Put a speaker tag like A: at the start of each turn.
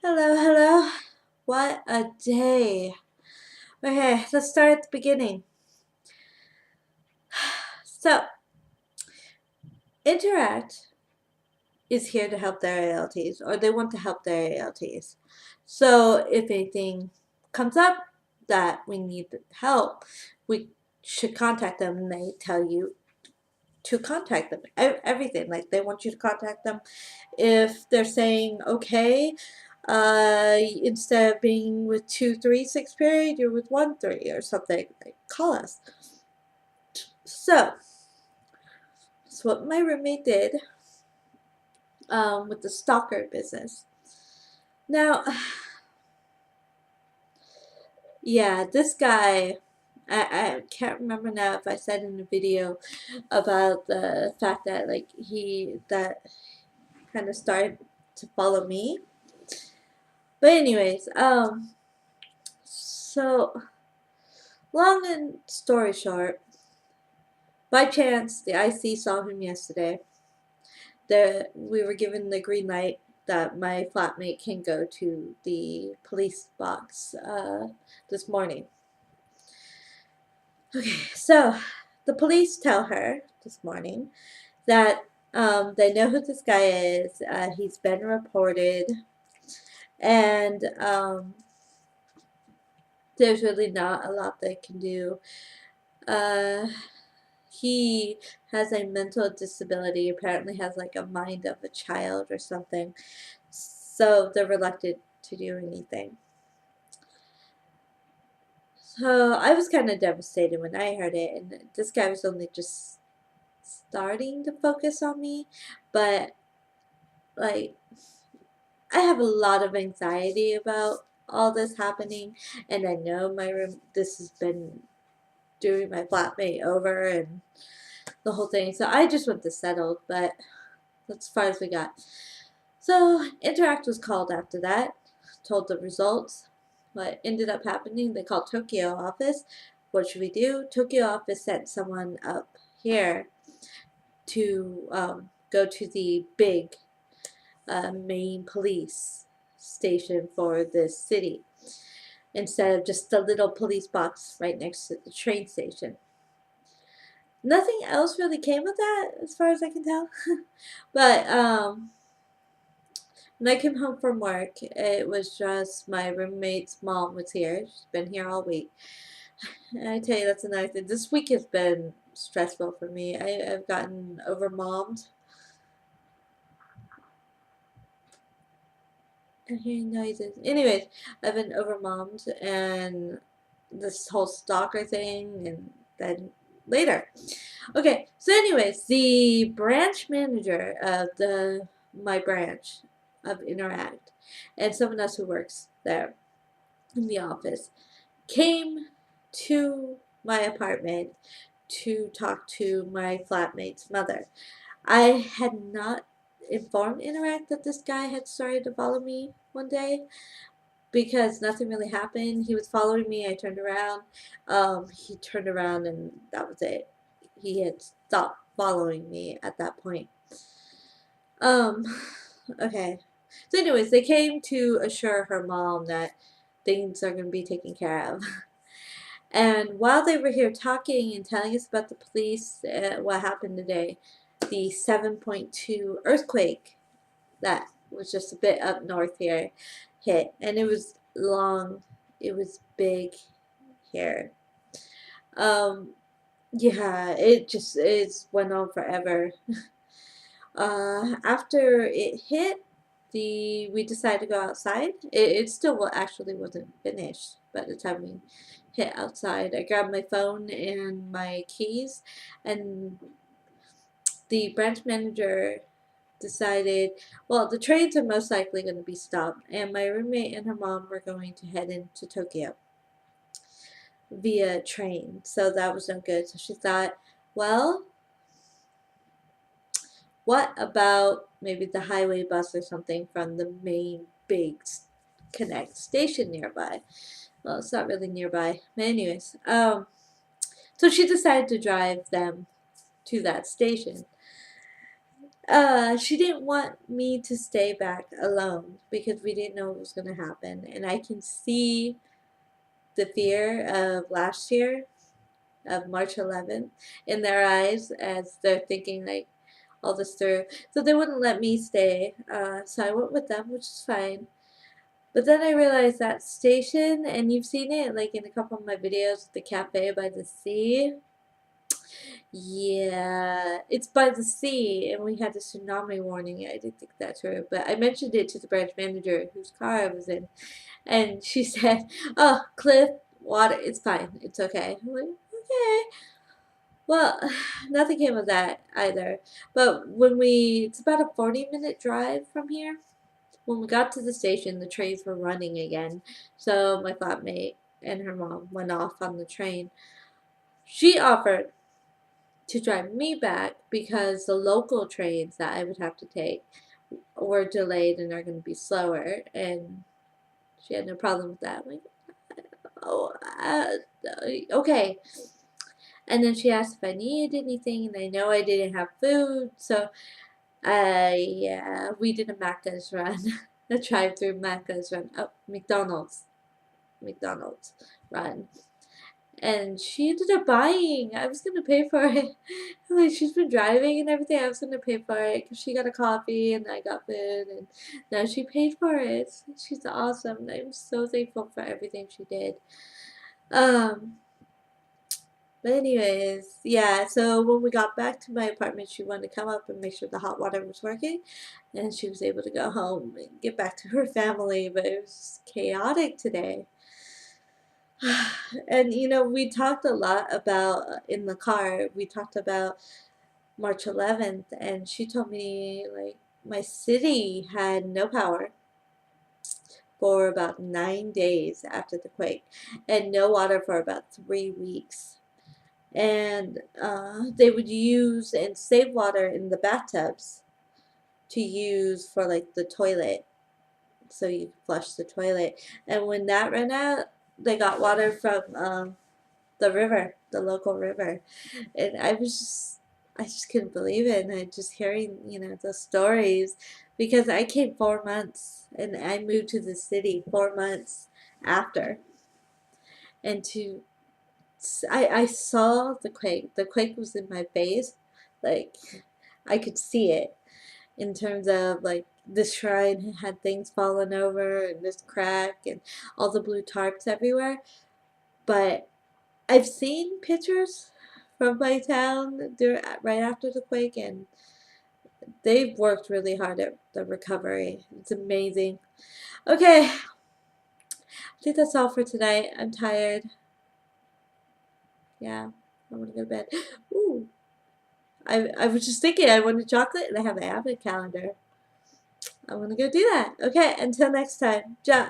A: Hello, hello. What a day. Okay, let's start at the beginning. So, Interact is here to help their ALTs, or they want to help their ALTs. So, if anything comes up that we need help, we should contact them and they tell you to contact them. Everything. Like, they want you to contact them if they're saying, okay, instead of being with 2-3 period, you're with 1-3 or something. Like, call us. So, that's what my roommate did with the stalker business. Now, yeah, this guy, I can't remember now if I said in the video about the fact that like that kind of started to follow me. But anyways, so long and story short, by chance the IC saw him yesterday. We were given the green light that my flatmate can go to the police box this morning. Okay, so the police tell her this morning that they know who this guy is. He's been reported, and there's really not a lot they can do. Uh, he has a mental disability, apparently has like a mind of a child or something. So they're reluctant to do anything. So I was kind of devastated when I heard it, and this guy was only just starting to focus on me, but like I have a lot of anxiety about all this happening, and I know this has been doing my flatmate over and the whole thing. So I just want this settled, but that's as far as we got. So Interact was called after that, told the results. What ended up happening, they called Tokyo office. What should we do? Tokyo office sent someone up here to go to the big main police station for this city instead of just the little police box right next to the train station. Nothing else really came of that as far as I can tell. But when I came home from work, it was just my roommate's mom was here. She's been here all week. And I tell you, that's another thing. This week has been stressful for me. I've gotten overmommed. I'm hearing noises. Anyways, I've been overmommed and this whole stalker thing, and then later. Okay, so anyways, the branch manager of my branch of Interact and someone else who works there in the office came to my apartment to talk to my flatmate's mother. I had not informed Interact that this guy had started to follow me one day because nothing really happened. He was following me. I turned around. He turned around and that was it. He had stopped following me at that point. Um, okay. So anyways, they came to assure her mom that things are going to be taken care of. And while they were here talking and telling us about the police, what happened today, the 7.2 earthquake that was just a bit up north here hit. And it was long, it was big here. Um, yeah, it went on forever. After it hit, we decided to go outside. It still actually wasn't finished by the time we hit outside. I grabbed my phone and my keys, and the branch manager decided, well, the trains are most likely going to be stopped, and my roommate and her mom were going to head into Tokyo via train, so that was no good. So she thought, well, what about maybe the highway bus or something from the main big connect station nearby? Well, it's not really nearby. But anyways, so she decided to drive them to that station. she didn't want me to stay back alone because we didn't know what was going to happen. And I can see the fear of last year, of March 11th, in their eyes as they're thinking like all this through. So they wouldn't let me stay. So I went with them, which is fine. But then I realized that station, and you've seen it like in a couple of my videos, the cafe by the sea. Yeah, it's by the sea, and we had a tsunami warning. I didn't think that through, but I mentioned it to the branch manager whose car I was in, and she said, "Oh, cliff, water, it's fine, it's okay." I'm like, okay. Well, nothing came of that either. But it's about a 40-minute drive from here. When we got to the station, the trains were running again. So my flatmate and her mom went off on the train. She offered to drive me back because the local trains that I would have to take were delayed and are going to be slower. And she had no problem with that. I'm like, oh, okay. And then she asked if I needed anything, and I know I didn't have food, so yeah, we did a Macca's run, a drive-through Macca's run. Oh, McDonald's run. And she ended up buying. I was gonna pay for it. Like she's been driving and everything. I was gonna pay for it because she got a coffee and I got food, and now she paid for it. She's awesome. I'm so thankful for everything she did. Um, but anyways, yeah. So when we got back to my apartment, she wanted to come up and make sure the hot water was working, and she was able to go home and get back to her family. But it was chaotic today. And we talked a lot about in the car, we talked about March 11th, and she told me like my city had no power for about 9 days after the quake and no water for about 3 weeks. And they would use and save water in the bathtubs to use for like the toilet, so you could flush the toilet. And when that ran out, they got water from the river, the local river. And I just couldn't believe it. And I just hearing, the stories, because I came 4 months and I moved to the city 4 months after. And I saw the quake. The quake was in my face. Like, I could see it in terms of like the shrine had things falling over and this crack and all the blue tarps everywhere. But I've seen pictures from my town right after the quake, and they've worked really hard at the recovery. It's amazing. Okay, I think that's all for tonight. I'm tired. Yeah, I want to go to bed. Ooh, I was just thinking I wanted chocolate and I have an advent calendar. I want to go do that. Okay, until next time. Ja.